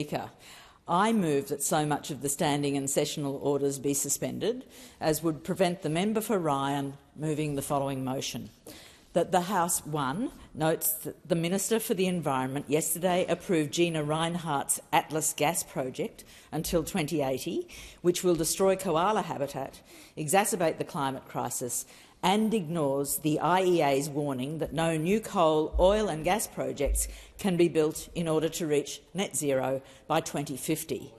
Speaker, I move that so much of the standing and sessional orders be suspended as would prevent the member for Ryan moving the following motion. That the House 1 notes that the Minister for the Environment yesterday approved Gina Rinehart's Atlas gas project until 2080, which will destroy koala habitat, exacerbate the climate crisis and ignores the IEA's warning that no new coal, oil and gas projects can be built in order to reach net zero by 2050.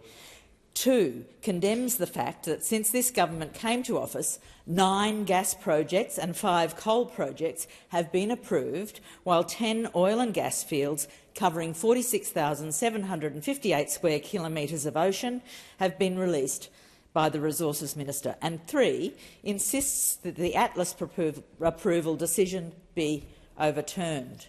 2, condemns the fact that since this government came to office, 9 gas projects and 5 coal projects have been approved, while 10 oil and gas fields covering 46,758 square kilometres of ocean have been released by the Resources Minister, and 3, insists that the Atlas approval decision be overturned.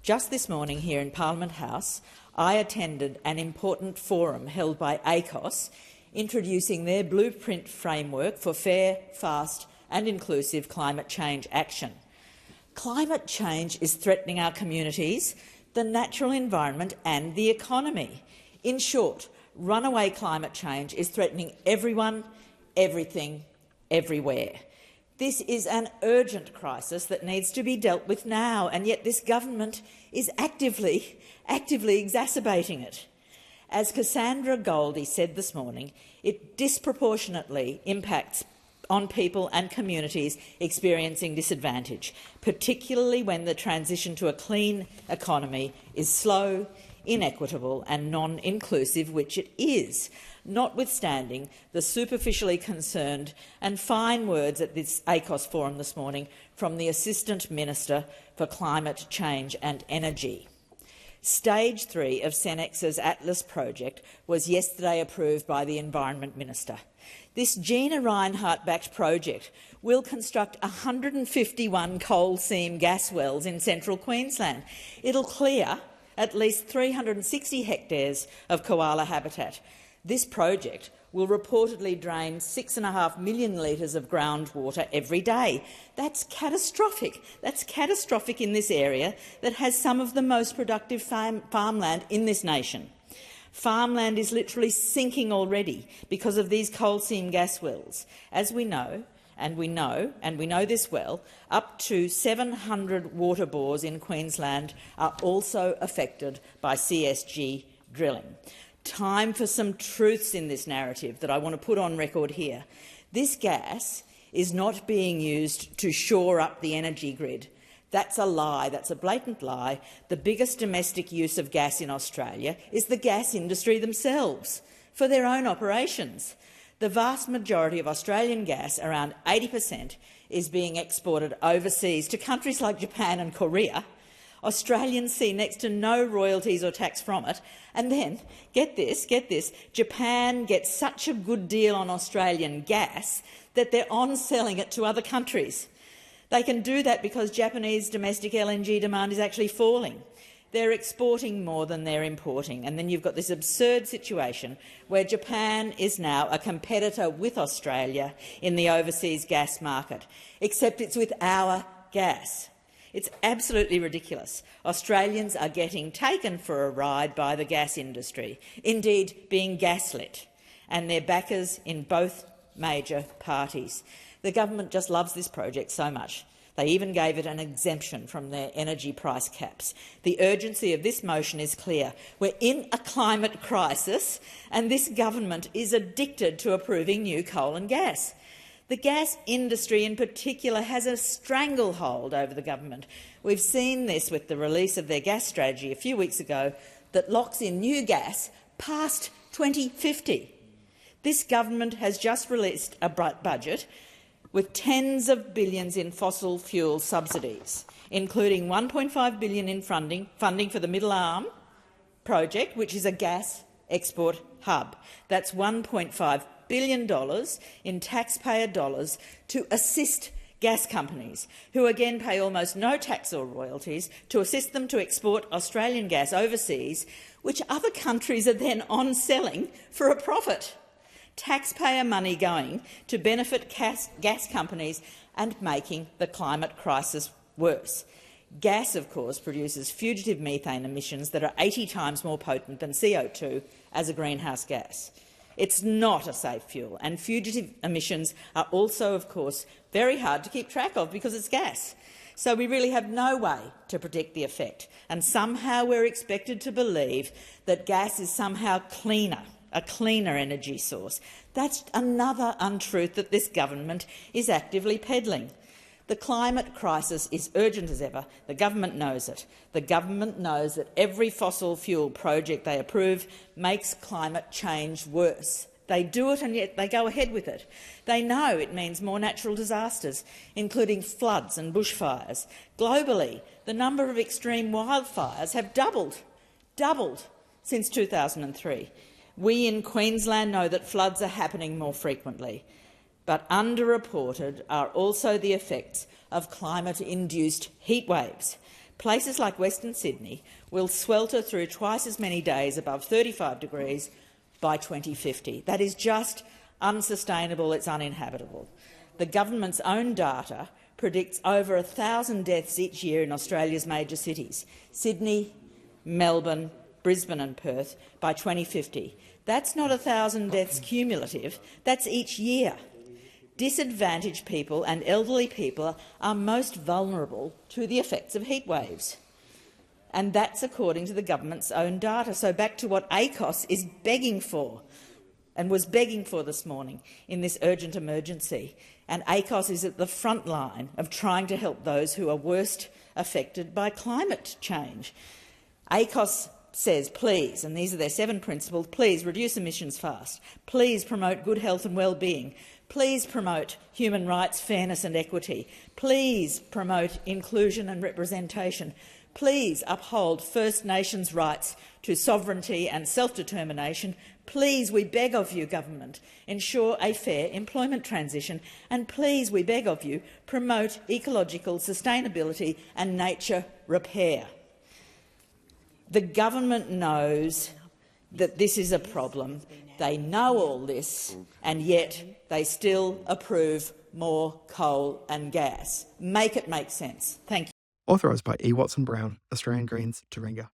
Just this morning here in Parliament House, I attended an important forum held by ACOS introducing their blueprint framework for fair, fast and inclusive climate change action. Climate change is threatening our communities, the natural environment and the economy. In short, runaway climate change is threatening everyone, everything, everywhere. This is an urgent crisis that needs to be dealt with now, and yet this government is actively exacerbating it. As Cassandra Goldie said this morning, it disproportionately impacts on people and communities experiencing disadvantage, particularly when the transition to a clean economy is slow, inequitable and non-inclusive, which it is, notwithstanding the superficially concerned and fine words at this ACOS forum this morning from the Assistant Minister for Climate Change and Energy. Stage 3 of Senex's Atlas project was yesterday approved by the Environment Minister. This Gina Rinehart-backed project will construct 151 coal seam gas wells in central Queensland. It'll clear at least 360 hectares of koala habitat. This project will reportedly drain 6.5 million litres of groundwater every day. That's catastrophic. That's catastrophic in this area that has some of the most productive farmland in this nation. Farmland is literally sinking already because of these coal seam gas wells. As we know, and we know this well, up to 700 water bores in Queensland are also affected by CSG drilling. Time for some truths in this narrative that I want to put on record here. This gas is not being used to shore up the energy grid. That's a lie. That's a blatant lie. The biggest domestic use of gas in Australia is the gas industry themselves, for their own operations. The vast majority of Australian gas, around 80%, is being exported overseas to countries like Japan and Korea. Australians see next to no royalties or tax from it. And then, get this, Japan gets such a good deal on Australian gas that they're on-selling it to other countries. They can do that because Japanese domestic LNG demand is actually falling. They're exporting more than they're importing, and then you've got this absurd situation where Japan is now a competitor with Australia in the overseas gas market, except it's with our gas. It's absolutely ridiculous. Australians are getting taken for a ride by the gas industry, indeed being gaslit, and their backers in both major parties. The government just loves this project so much. They even gave it an exemption from their energy price caps. The urgency of this motion is clear. We're in a climate crisis, and this government is addicted to approving new coal and gas. The gas industry in particular has a stranglehold over the government. We've seen this with the release of their gas strategy a few weeks ago that locks in new gas past 2050. This government has just released a budget with tens of billions in fossil fuel subsidies, including $1.5 billion in funding for the Middle Arm project, which is a gas export hub. That's $1.5 billion in taxpayer dollars to assist gas companies, who again pay almost no tax or royalties, to assist them to export Australian gas overseas, which other countries are then on-selling for a profit. Taxpayer money going to benefit gas companies and making the climate crisis worse. Gas, of course, produces fugitive methane emissions that are 80 times more potent than CO2 as a greenhouse gas. It's not a safe fuel, and fugitive emissions are also, of course, very hard to keep track of because it's gas. So we really have no way to predict the effect, and somehow we're expected to believe that gas is somehow cleaner, a cleaner energy source. That's another untruth that this government is actively peddling. The climate crisis is urgent as ever. The government knows it. The government knows that every fossil fuel project they approve makes climate change worse. They do it and yet they go ahead with it. They know it means more natural disasters, including floods and bushfires. Globally, the number of extreme wildfires have doubled since 2003. We in Queensland know that floods are happening more frequently, but underreported are also the effects of climate-induced heat waves. Places like Western Sydney will swelter through twice as many days above 35 degrees by 2050. That is just unsustainable. It's uninhabitable. The government's own data predicts over 1,000 deaths each year in Australia's major cities, Sydney, Melbourne, Brisbane and Perth, by 2050. That's not 1,000 deaths cumulative, that's each year. Disadvantaged people and elderly people are most vulnerable to the effects of heat waves. And that's according to the government's own data. So back to what ACOS is begging for and was begging for this morning in this urgent emergency. And ACOS is at the front line of trying to help those who are worst affected by climate change. ACOS says, please, and these are their 7 principles, please reduce emissions fast, please promote good health and well-being, please promote human rights, fairness and equity, please promote inclusion and representation, please uphold First Nations rights to sovereignty and self-determination, please, we beg of you, government, ensure a fair employment transition, and please, we beg of you, promote ecological sustainability and nature repair. The government knows that this is a problem. They know all this, and yet they still approve more coal and gas. Make it make sense. Thank you. Authorised by E. Watson Brown, Australian Greens, Taringa.